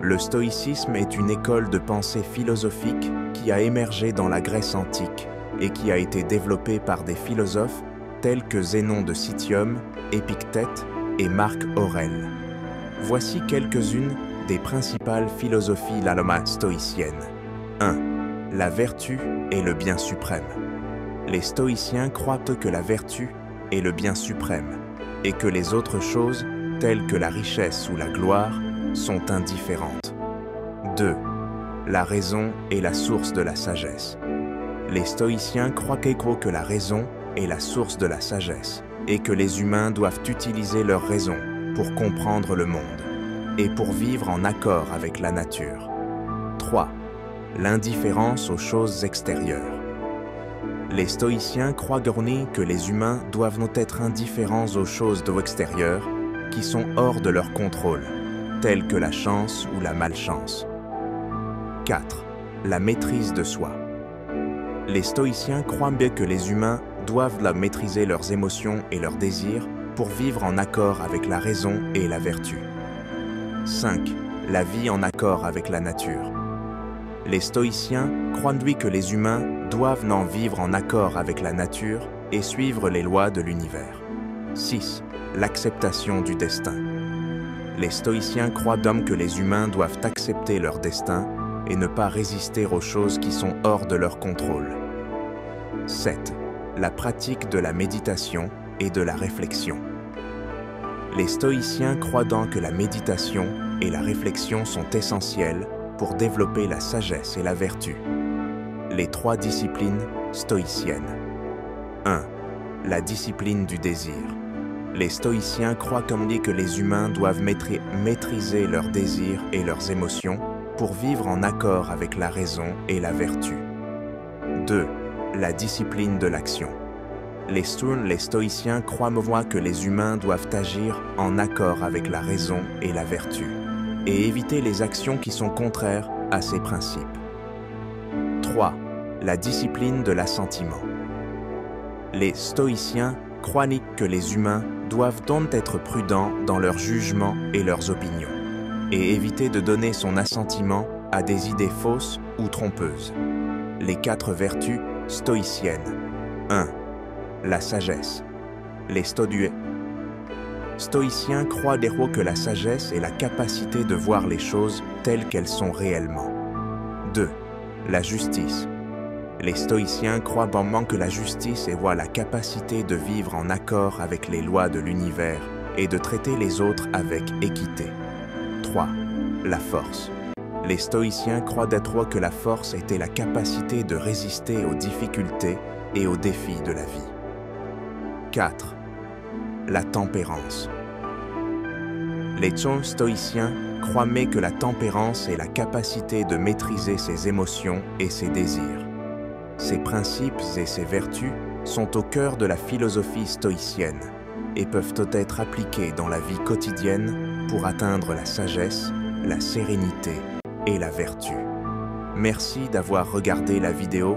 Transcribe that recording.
Le stoïcisme est une école de pensée philosophique qui a émergé dans la Grèce antique et qui a été développée par des philosophes tels que Zénon de Citium, Épictète et Marc Aurèle. Voici quelques-unes des principales philosophies stoïciennes. 1. La vertu est le bien suprême. Les stoïciens croient que la vertu est le bien suprême et que les autres choses, telles que la richesse ou la gloire, sont indifférentes. 2. La raison est la source de la sagesse. Les stoïciens croient que la raison est la source de la sagesse et que les humains doivent utiliser leur raison pour comprendre le monde et pour vivre en accord avec la nature. 3. L'indifférence aux choses extérieures. Les stoïciens croient que les humains doivent être indifférents aux choses extérieures qui sont hors de leur contrôle, telles que la chance ou la malchance. 4. La maîtrise de soi. Les stoïciens croient que les humains doivent maîtriser leurs émotions et leurs désirs pour vivre en accord avec la raison et la vertu. 5. La vie en accord avec la nature. Les stoïciens croient que les humains doivent vivre en accord avec la nature et suivre les lois de l'univers. 6. L'acceptation du destin. Les stoïciens croient que les humains doivent accepter leur destin et ne pas résister aux choses qui sont hors de leur contrôle. 7. La pratique de la méditation et de la réflexion. Les stoïciens croient que la méditation et la réflexion sont essentielles pour développer la sagesse et la vertu. Les 3 disciplines stoïciennes. 1. La discipline du désir. Les stoïciens croient que les humains doivent maîtriser leurs désirs et leurs émotions pour vivre en accord avec la raison et la vertu. 2. La discipline de l'action. Les stoïciens croient que les humains doivent agir en accord avec la raison et la vertu et éviter les actions qui sont contraires à ces principes. 3. La discipline de l'assentiment. Les stoïciens croient que les humains doivent donc être prudents dans leurs jugements et leurs opinions, et éviter de donner son assentiment à des idées fausses ou trompeuses. Les 4 vertus stoïciennes. 1. La sagesse. Les stoïciens croient que la sagesse est la capacité de voir les choses telles qu'elles sont réellement. 2. La justice. Les stoïciens croient que la justice est la capacité de vivre en accord avec les lois de l'univers et de traiter les autres avec équité. 3. La force. Les stoïciens croient que la force était la capacité de résister aux difficultés et aux défis de la vie. 4. La tempérance. Les stoïciens croient que la tempérance est la capacité de maîtriser ses émotions et ses désirs. Ces principes et ces vertus sont au cœur de la philosophie stoïcienne et peuvent être appliqués dans la vie quotidienne pour atteindre la sagesse, la sérénité et la vertu. Merci d'avoir regardé la vidéo